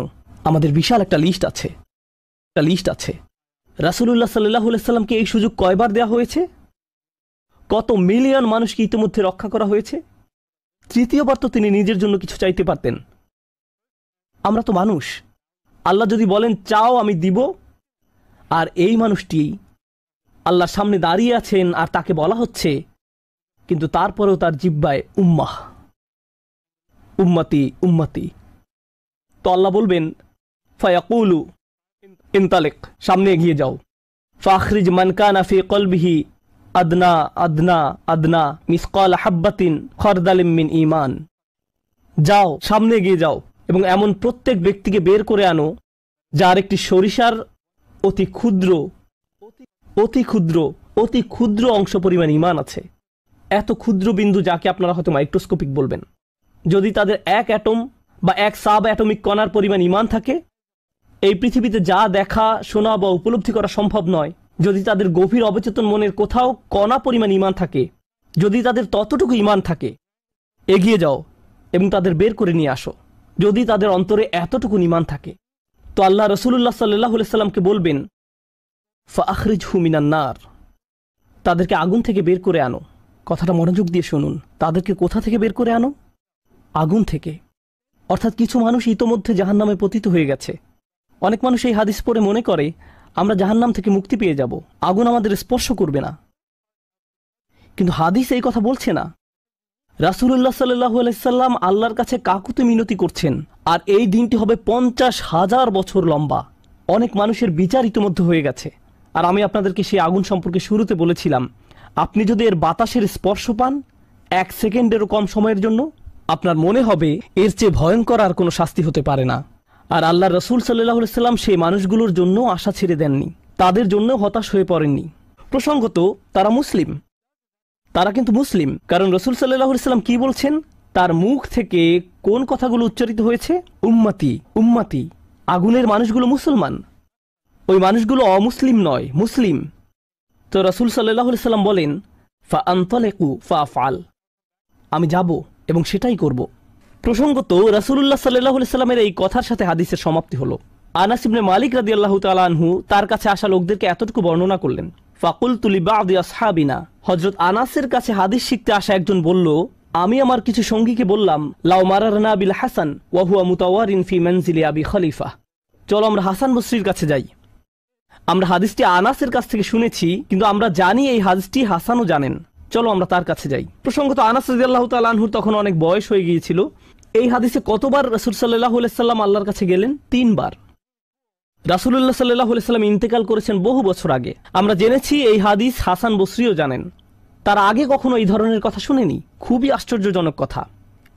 আমাদের বিশাল একটা লিস্ট আছে। রাসূলুল্লাহ সাল্লাল্লাহু আলাইহি সাল্লামকে এই সুযোগ কয়বার দেওয়া হয়েছে? কত মিলিয়ন মানুষকে ইতিমধ্যে রক্ষা করা হয়েছে। তৃতীয়বার তো তিনি নিজের জন্য কিছু চাইতে পারতেন। আমরা তো মানুষ, আল্লাহ যদি বলেন চাও আমি দিব, আর এই মানুষটি আল্লাহর সামনে দাঁড়িয়ে আছেন আর তাকে বলা হচ্ছে, কিন্তু তারপরেও তার জিহ্বায় উম্মাহ উম্মতি উম্মতি। তো আল্লাহ বলবেন ফায়াকুলু ইনতালিক, সামনে এগিয়ে যাও। ফাখরিজ মান কানা ফি কলবিহি আদনা আদনা আদনা মিসকাল হাব্বাতিন খরদালিম মিন ঈমান, যাও সামনে এগিয়ে যাও এবং এমন প্রত্যেক ব্যক্তিকে বের করে আনো যার একটি সরিষার অতি ক্ষুদ্র অতি ক্ষুদ্র অংশ পরিমাণ ঈমান আছে। এত ক্ষুদ্র বিন্দু যাকে আপনারা হয়তো মাইক্রোস্কোপিক বলবেন, যদি তাদের এক অ্যাটম বা এক সাব অ্যাটমিক কণার পরিমাণ ঈমান থাকে, এই পৃথিবীতে যা দেখা শোনা বা উপলব্ধি করা সম্ভব নয়, যদি তাদের গভীর অবচেতন মনের কোথাও কণা পরিমাণ ঈমান থাকে, যদি তাদের ততটুকু ঈমান থাকে, এগিয়ে যাও এবং তাদের বের করে নিয়ে আসো। যদি তাদের অন্তরে এতটুকু ঈমান থাকে, তো আল্লাহ রাসূলুল্লাহ সাল্লাল্লাহু আলাইহি সাল্লামকে বলবেন ফাখরিজহু মিনান নার, তাদেরকে আগুন থেকে বের করে আনো। কথাটা মনোযোগ দিয়ে শুনুন, তাদেরকে কোথা থেকে বের করে আনো? আগুন থেকে। অর্থাৎ কিছু মানুষ ইতোমধ্যে জাহান্নামে পতিত হয়ে গেছে। অনেক মানুষ এই হাদিস পড়ে মনে করে আমরা জাহান্নাম থেকে মুক্তি পেয়ে যাব, আগুন আমাদের স্পর্শ করবে না। কিন্তু হাদিস এই কথা বলছে না। রাসূলুল্লাহ সাল্লাল্লাহু আলাইহি সাল্লাম আল্লাহর কাছে কাকুতি মিনতি করছেন, আর এই দিনটি হবে 50,000 বছর লম্বা। অনেক মানুষের বিচার ইতোমধ্যে হয়ে গেছে। আর আমি আপনাদেরকে সেই আগুন সম্পর্কে শুরুতে বলেছিলাম, আপনি যদি এর বাতাসের স্পর্শ পান 1 সেকেন্ডেরও কম সময়ের জন্য, আপনার মনে হবে এর চেয়ে ভয়ঙ্কর আর কোনো শাস্তি হতে পারে না। আর আল্লাহ রাসূল সাল্লাল্লাহু আলাইহি সাল্লাম সেই মানুষগুলোর জন্য আশা ছেড়ে দেননি, তাদের জন্য হতাশ হয়ে পড়েননি। প্রসঙ্গত তারা মুসলিম, তারা কিন্তু মুসলিম, কারণ রাসূল সাল্লাল্লাহু আলাইহি সাল্লাম কি বলছেন, তার মুখ থেকে কোন কথাগুলো উচ্চারিত হয়েছে? উম্মতি উম্মতি। আগুনের মানুষগুলো মুসলমান, ওই মানুষগুলো অমুসলিম নয়, মুসলিম। তো রাসূল সাল্লাল্লাহু আলাইহি সাল্লাম বলেন ফাআনতালিকু ফাআফআল, আমি যাব এবং সেটাই করব। প্রসঙ্গত রাসূলুল্লাহ সাল্লাল্লাহু আলাইহি সাল্লামের এই কথার সাথে হাদিসের সমাপ্তি হলো। আনাস ইবনে মালিক রাদিয়াল্লাহু তাআলা আনহু তার কাছে আসা লোকদেরকে এতটুকু বর্ণনা করলেন। ফাকুলতু লিবাদি আসহাবিনা, হযরত আনাসের কাছে হাদিস শিখতে আসা একজন বলল, আমি আমার কিছু সঙ্গীকে বললাম, লাউ মারারনা বিল হাসান ওয়া হুয়া মুতাওয়ারিন ফি মানজিলি আবি খলিফা, চলো আমরা হাসান বসরির কাছে যাই। আমরা হাদিসটি আনাসের কাছ থেকে শুনেছি, কিন্তু আমরা জানি এই হাদিসটি হাসানও জানেন, চলো আমরা তার কাছে যাই। প্রসঙ্গত আনাস রাদিয়াল্লাহু তাআলা আনহুর তখন অনেক বয়স হয়ে গিয়েছিল এই হাদিসে কতবার রাসূল সাল্লাল্লাহু আলাইহি সাল্লাম আল্লাহর কাছে গেলেন? 3 বার। রাসূলুল্লাহ সাল্লাল্লাহু আলাইহি সাল্লাম ইন্তেকাল করেছেন বহু বছর আগে। আমরা জেনেছি এই হাদিস হাসান বসরিও জানেন। তারা আগে কখনো এই ধরনের কথা শুনেনি। খুবই আশ্চর্যজনক কথা।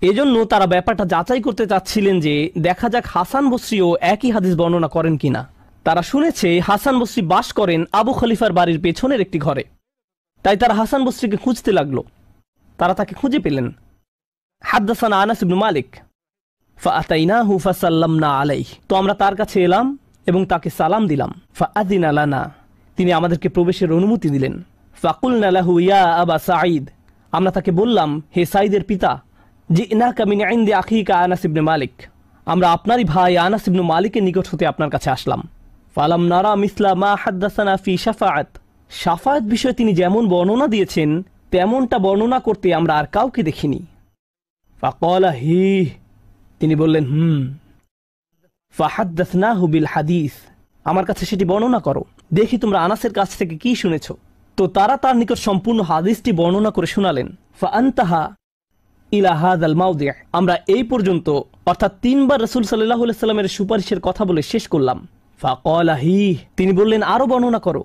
এজন্য তারা ব্যাপারটা যাচাই করতে চাচ্ছিলেন যে দেখা যাক হাসান বসরিও একই হাদিস বর্ণনা করেন কিনা। তারা শুনেছে হাসান বসরি বাস করেন আবু খলিফার বাড়ির পেছনের একটি ঘরে। তাই তারা হাসান বসরিকে খুঁজতে লাগলো। তারা তাকে খুঁজে পেলেন। হাদ্দাসানা আনাস ইবনে মালিক ফাআতাইনাহু ফাসাল্লামনা আলাইহি। তো আমরা তার কাছে এলাম এবং তাকে সালাম দিলাম। ফাআযিনা লানা, তিনি আমাদেরকে প্রবেশের অনুমতি দিলেন। ফাকুলনা লাহু ইয়া আবা সাঈদ, আমরা তাকে বললাম, হে সাঈদের পিতা, জিনাকা মিন ইনদি আখিকা আনাস ইবনে মালিক, আমরা আপনারই ভাই আনাস ইবনে মালিকের নিকট হতে আপনার কাছে আসলাম। ফালাম নারা মিসলা মা হাদ্দাসানা ফি শাফাআত, শাফাআত বিষয়ে তিনি যেমন বর্ণনা দিয়েছেন তেমনটা বর্ণনা করতে আমরা আর কাউকে দেখিনি। ফাকালা হি, তিনি বললেন ফাহাদ্দাসনাহু বিল হাদিস, আমার কাছে সেটি বর্ণনা করো, দেখি তোমরা আনাসের কাছ থেকে কি শুনেছ। তো তারা তার নিকট সম্পূর্ণ হাদিসটি বর্ণনা করে শোনালেন। ফাআনতাহা ইলা হাযাল মাওদি', আমরা এই পর্যন্ত অর্থাৎ 3 বার রাসূল সাল্লাল্লাহু আলাইহি সাল্লামের সুপারিশের কথা বলে শেষ করলাম। ফাকালা হি, তিনি বললেন আরো বর্ণনা করো।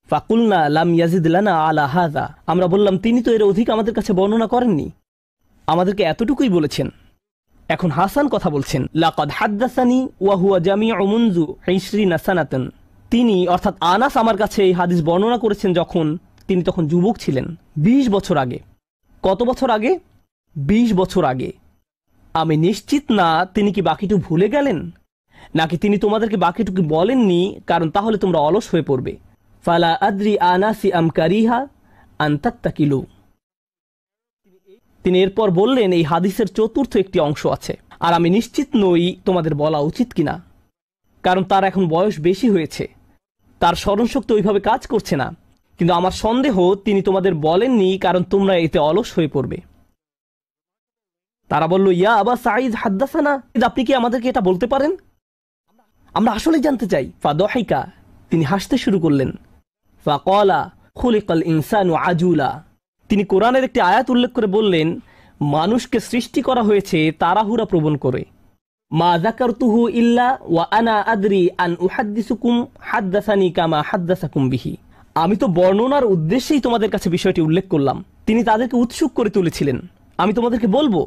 ফাকুলনা লাম ইয়াজিদ লানা আলা হাযা, আমরা বললাম তিনি তো এর অধিক আমাদের কাছে বর্ণনা করেননি, আমাদেরকে এতটুকুই বলেছেন। এখন হাসান কথা বলছেন, লাকাদ হাদ্দাসানি ওয়া হুয়া জামিউ মুনযু 20 সানাতান, তিনি অর্থাৎ আনাস আমার কাছে এই হাদিস বর্ণনা করেছেন যখন তিনি তখন যুবক ছিলেন, 20 বছর আগে। কত বছর আগে? 20 বছর আগে। আমি নিশ্চিত না তিনি কি বাকিটুকু ভুলে গেলেন, নাকি তিনি তোমাদেরকে বাকিটুকু বলেননি কারণ তাহলে তোমরা অলস হয়ে পড়বে। ফালা আদ্রি আনাসি আম কারিহা আন তাত্তাকিলু, তিনি এরপর বললেন এই হাদিসের চতুর্থ একটি অংশ আছে, আর আমি নিশ্চিত নই তোমাদের বলা উচিত কিনা, কারণ তার এখন বয়স বেশি হয়েছে, তার স্মরণশক্তি ওইভাবে কাজ করছে না। কিন্তু আমার সন্দেহ তিনি তোমাদের বলেননি কারণ তোমরা এতে অলস হয়ে পড়বে। তারা বলল, ইয়া আবা সাঈদ হাদ্দাসানা, আপনি কি আমাদেরকে এটা বলতে পারেন? আমরা আসলেই জানতে চাই। ফাদহিকা, তিনি হাসতে শুরু করলেন। ফাকালা খুলিকাল ইনসানু আজুলা, তিনি কোরআনের একটি আয়াত উল্লেখ করে বললেন, মানুষকে সৃষ্টি করা হয়েছে তাড়াহুড়া প্রবণ করে। মা যাকারতুহু ইল্লা ওয়া আনা আদরি আন উহাদ্দিসুকুম হাদ্দাসানি কামা হাদ্দাসাকুম বিহি, আমি তো বর্ণনার উদ্দেশ্যেই তোমাদের কাছে বিষয়টি উল্লেখ করলাম। তিনি তাদেরকে উৎসুক করে তুলেছিলেন, আমি তোমাদেরকে বলবো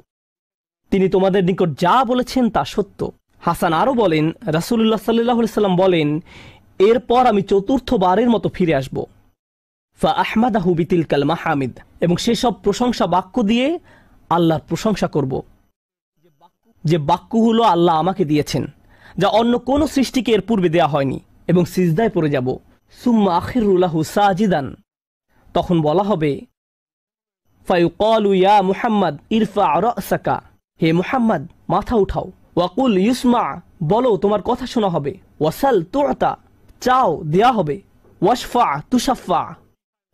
তিনি তোমাদের নিকট যা বলেছেন তা সত্য। হাসান আরও বলেন, রাসূলুল্লাহ সাল্লাল্লাহু আলাইহি সাল্লাম বলেন, এরপর আমি চতুর্থবারের মতো ফিরে আসব। ফাআহমাদাহু বিতিলকাল মাহামিদ, এবং সেসব প্রশংসা বাক্য দিয়ে আল্লাহর প্রশংসা করব, যে বাক্যগুলো আল্লাহ আমাকে দিয়েছেন, যা অন্য কোন সৃষ্টিকে এর পূর্বে দেয়া হয়নি, এবং সিজদায় পড়ে যাব। সুম্মা আখিরু লাহু সাজিদান, তখন বলা হবে, ফায়ুকালু ইয়া মুহাম্মদ ইরফা রাসাকা, হে মুহাম্মদ মাথা উঠাও। ওয়াকুল ইউসমা, বলো তোমার কথা শোনা হবে। ওয়াসাল তুতা, চাও দেয়া হবে। ওয়াশফা তুশাফা,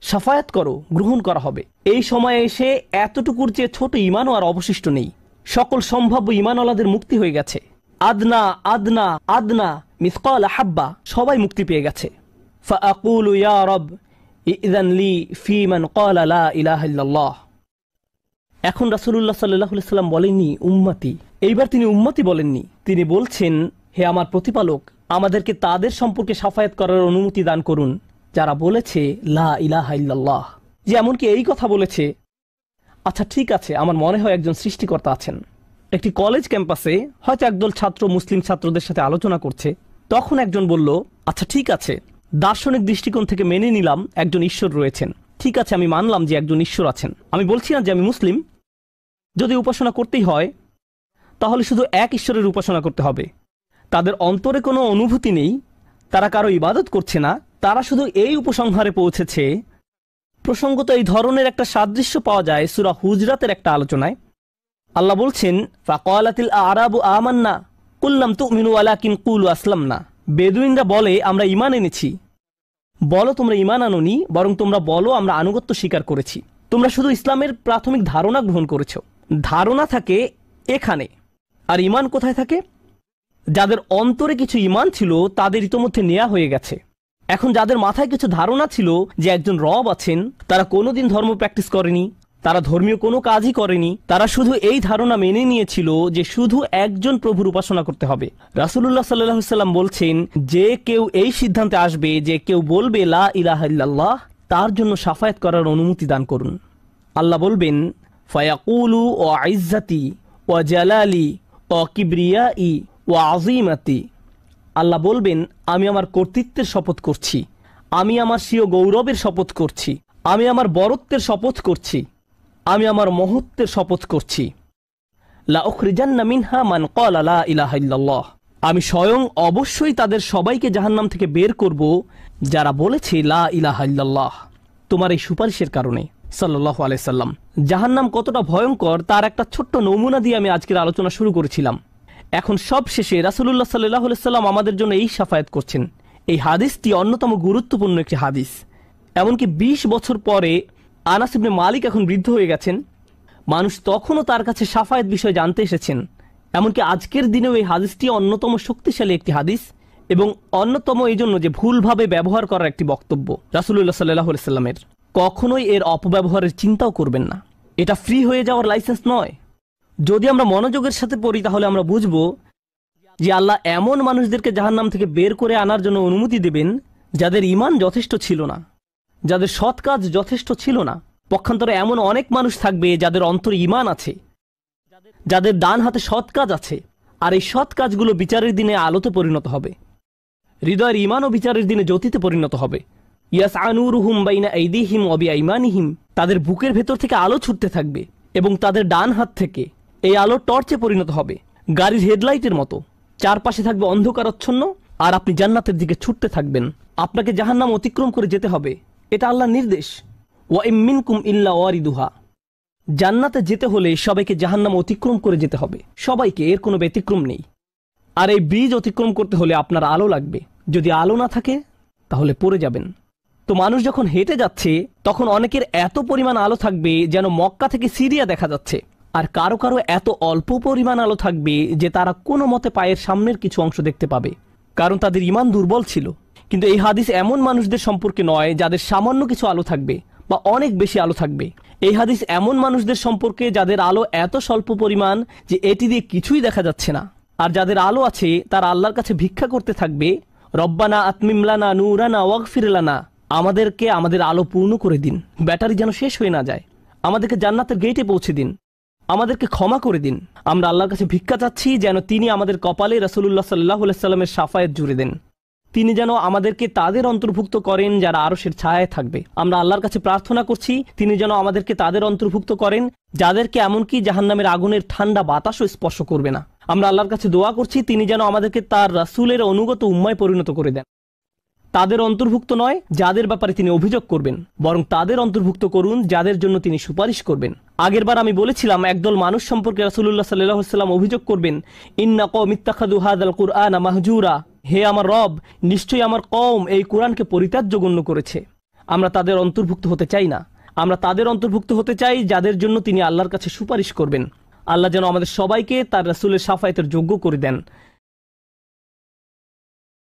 শাফায়াত করো গ্রহণ করা হবে। এই সময়ে এসে এতটুকুর চেয়ে ছোট ঈমানও আর অবশিষ্ট নেই। সকল সম্ভাব্য ঈমানওয়ালাদের মুক্তি হয়ে গেছে। আদনা আদনা আদনা মিসকাল হাব্বা, সবাই মুক্তি পেয়ে গেছে। ফাআকুলু ইয়া রব ইযান লি ফি মান ক্বালা লা ইলাহা ইল্লাল্লাহ। এখন রাসূলুল্লাহ সাল্লাল্লাহু আলাইহি সাল্লাম বলেননি উম্মতি, এইবার তিনি উম্মতি বলেননি, তিনি বলছেন, হে আমার প্রতিপালক, আমাদেরকে তাদের সম্পর্কে শাফায়াত করার অনুমতি দান করুন যারা বলেছে লা ইলাহা ইল্লাল্লাহ। যে এমনকি এই কথা বলেছে, আচ্ছা ঠিক আছে, আমার মনে হয় একজন সৃষ্টিকর্তা আছেন। একটি কলেজ ক্যাম্পাসে হয়তো একদল ছাত্র মুসলিম ছাত্রদের সাথে আলোচনা করছে, তখন একজন বলল, আচ্ছা ঠিক আছে, দার্শনিক দৃষ্টিকোণ থেকে মেনে নিলাম একজন ঈশ্বর রয়েছেন, ঠিক আছে আমি মানলাম যে একজন ঈশ্বর আছেন। আমি বলছি না যে আমি মুসলিম, যদি উপাসনা করতেই হয় তাহলে শুধু এক ঈশ্বরের উপাসনা করতে হবে। তাদের অন্তরে কোনো অনুভূতি নেই, তারা কারো ইবাদত করছে না, তারা শুধু এই উপসংহারে পৌঁছেছে। প্রসঙ্গত এই ধরনের একটা সাদৃশ্য পাওয়া যায় সূরা হুজরাতের একটা আলোচনায়। আল্লাহ বলছেন, ফাকালাতিল আরাবু আমান্না কুল লাম তুমিনু ওয়ালাকিন কুলু আসলামনা, বেদুইনরা বলে আমরা ঈমান এনেছি। বলো তোমরা ঈমান আনোনি, বরং তোমরা বলো আমরা আনুগত্য স্বীকার করেছি। তোমরা শুধু ইসলামের প্রাথমিক ধারণা গ্রহণ করেছ। ধারণা থাকে এখানে, আর ঈমান কোথায় থাকে? যাদের অন্তরে কিছু ঈমান ছিল তাদের ইতোমধ্যে নেওয়া হয়ে গেছে। এখন যাদের মাথায় কিছু ধারণা ছিল যে একজন রব আছেন, তারা কোনোদিন ধর্ম প্র্যাকটিস করেনি, তারা ধর্মীয় কোনো কাজই করেনি, তারা শুধু এই ধারণা মেনে নিয়েছিল যে শুধু একজন প্রভুর উপাসনা করতে হবে। রাসূলুল্লাহ সাল্লাল্লাহু আলাইহি ওয়াসাল্লাম বলছেন, যে কেউ এই সিদ্ধান্তে আসবে যে কেউ বলবে লা ইলাহা ইল্লাল্লাহ, তার জন্য শাফায়াত করার অনুমতি দান করুন। আল্লাহ বলবেন, ফায়াকুলু ওয়া ইজ্জাতি ওয়া জালালি ওয়া কিবরিয়াই ওয়া আযীমাতি। আল্লাহ বলবেন, আমি আমার কর্তৃত্বের শপথ করছি, আমি আমার স্বীয় গৌরবের শপথ করছি, আমি আমার বরত্বের শপথ করছি, আমি আমার মহত্বের শপথ করছি। লা উখরিজান্না মিনহা মান ক্বালা লা ইলাহা ইল্লাল্লাহ। আমি স্বয়ং অবশ্যই তাদের সবাইকে জাহান্নাম থেকে বের করব যারা বলেছে লা ইলাহা ইল্লাল্লাহ, তোমার এই সুপারিশের কারণে। সাল্লাল্লাহু আলাইহি সাল্লাম। জাহান্নাম কতটা ভয়ঙ্কর তার একটা ছোট্ট নমুনা দিয়ে আমি আজকের আলোচনা শুরু করেছিলাম। এখন সব শেষে রাসূলুল্লাহ সাল্লাল্লাহু আলাইহি সাল্লাম আমাদের জন্য এই শাফায়াত করছেন। এই হাদিসটি অন্যতম গুরুত্বপূর্ণ একটি হাদিস। এমনকি 20 বছর পরে আনাস ইবনে মালিক এখন বৃদ্ধ হয়ে গেছেন, মানুষ তখনও তার কাছে শাফায়াত বিষয় জানতে এসেছেন। এমনকি আজকের দিনেও এই হাদিসটি অন্যতম শক্তিশালী একটি হাদিস, এবং অন্যতম এই জন্য যে ভুলভাবে ব্যবহার করার একটি বক্তব্য রাসূলুল্লাহ সাল্লাল্লাহু আলাইহি সাল্লামের। কখনোই এর অপব্যবহারের চিন্তাও করবেন না। এটা ফ্রি হয়ে যাওয়ার লাইসেন্স নয়। যদি আমরা মনোযোগের সাথে পড়ি তাহলে আমরা বুঝব যে আল্লাহ এমন মানুষদেরকে জাহান্নাম থেকে বের করে আনার জন্য অনুমতি দেবেন যাদের ঈমান যথেষ্ট ছিল না, যাদের সৎ কাজ যথেষ্ট ছিল না। পক্ষান্তরে এমন অনেক মানুষ থাকবে যাদের অন্তরে ঈমান আছে, যাদের ডান হাতে সৎ কাজ আছে, আর এই সৎ কাজগুলো বিচারের দিনে আলোতে পরিণত হবে। হৃদয়ের ঈমান ও বিচারের দিনে জ্যোতিতে পরিণত হবে। ইয়াসআ নূরুহুম বাইনা আইদিহিম ওয়া বিআইমানিহিম। তাদের বুকের ভেতর থেকে আলো ছুটতে থাকবে এবং তাদের ডান হাত থেকে এই আলো টর্চে পরিণত হবে, গাড়ির হেডলাইটের মতো। চারপাশে থাকবে অন্ধকারাচ্ছন্ন, আর আপনি জান্নাতের দিকে ছুটতে থাকবেন। আপনাকে জাহান্নাম অতিক্রম করে যেতে হবে, এটা আল্লাহর নির্দেশ। ওয়া ইম মিনকুম ইল্লা ওয়ারিদুহা। জান্নাতে যেতে হলে সবাইকে জাহান্নাম অতিক্রম করে যেতে হবে, সবাইকে, এর কোনো ব্যতিক্রম নেই। আর এই ব্রিজ অতিক্রম করতে হলে আপনার আলো লাগবে। যদি আলো না থাকে তাহলে পড়ে যাবেন। তো মানুষ যখন হেঁটে যাচ্ছে তখন অনেকের এত পরিমাণ আলো থাকবে যেন মক্কা থেকে সিরিয়া দেখা যাচ্ছে, আর কারো কারো এত অল্প পরিমাণ আলো থাকবে যে তারা কোনো মতে পায়ের সামনের কিছু অংশ দেখতে পাবে, কারণ তাদের ঈমান দুর্বল ছিল। কিন্তু এই হাদিস এমন মানুষদের সম্পর্কে নয় যাদের সামান্য কিছু আলো থাকবে বা অনেক বেশি আলো থাকবে। এই হাদিস এমন মানুষদের সম্পর্কে যাদের আলো এত স্বল্প পরিমাণ যে এটি দিয়ে কিছুই দেখা যাচ্ছে না, আর যাদের আলো আছে তারা আল্লাহর কাছে ভিক্ষা করতে থাকবে, রব্বানা আতমিম লানা নূরানা ওয়াগফির লানা। আমাদেরকে আমাদের আলো পূর্ণ করে দিন, ব্যাটারি যেন শেষ হয়ে না যায়। আমাদেরকে জান্নাতের গেটে পৌঁছে দিন, আমাদেরকে ক্ষমা করে দিন। আমরা আল্লাহর কাছে ভিক্ষা চাচ্ছি যেন তিনি আমাদের কপালে রাসূলুল্লাহ সাল্লাল্লাহু আলাইহি সাল্লামের শাফায়াত জুড়ে দেন। তিনি যেন আমাদেরকে তাদের অন্তর্ভুক্ত করেন যারা আরশের ছায়ায় থাকবে। আমরা আল্লাহর কাছে প্রার্থনা করছি তিনি যেন আমাদেরকে তাদের অন্তর্ভুক্ত করেন যাদেরকে এমনকি জাহান্নামের আগুনের ঠান্ডা বাতাসও স্পর্শ করবে না। আমরা আল্লাহর কাছে দোয়া করছি তিনি যেন আমাদেরকে তার রাসূলের অনুগত উম্মায় পরিণত করে দেন। তাদের অন্তর্ভুক্ত নয় যাদের ব্যাপারে তিনি অভিযোগ করবেন, বরং তাদের অন্তর্ভুক্ত করুন যাদের জন্য তিনি সুপারিশ করবেন। আগেরবার আমি বলেছিলাম একদল মানুষ সম্পর্কে রাসূলুল্লাহ সাল্লাল্লাহু আলাইহি ওয়াসাল্লাম অভিযোগ করবেন, ইন্না কওমি ইত্তাখাযু হাযাল কুরআনা মাহজুরা। হে আমার রব, নিশ্চয়ই আমার কওম এই কুরআনকে পরিত্যাজ্য গণ্য করেছে। আমরা তাদের অন্তর্ভুক্ত হতে চাই না। আমরা তাদের অন্তর্ভুক্ত হতে চাই যাদের জন্য তিনি আল্লাহর কাছে সুপারিশ করবেন। আল্লাহ যেন আমাদের সবাইকে তার রাসূলের শাফায়াতের যোগ্য করে দেন।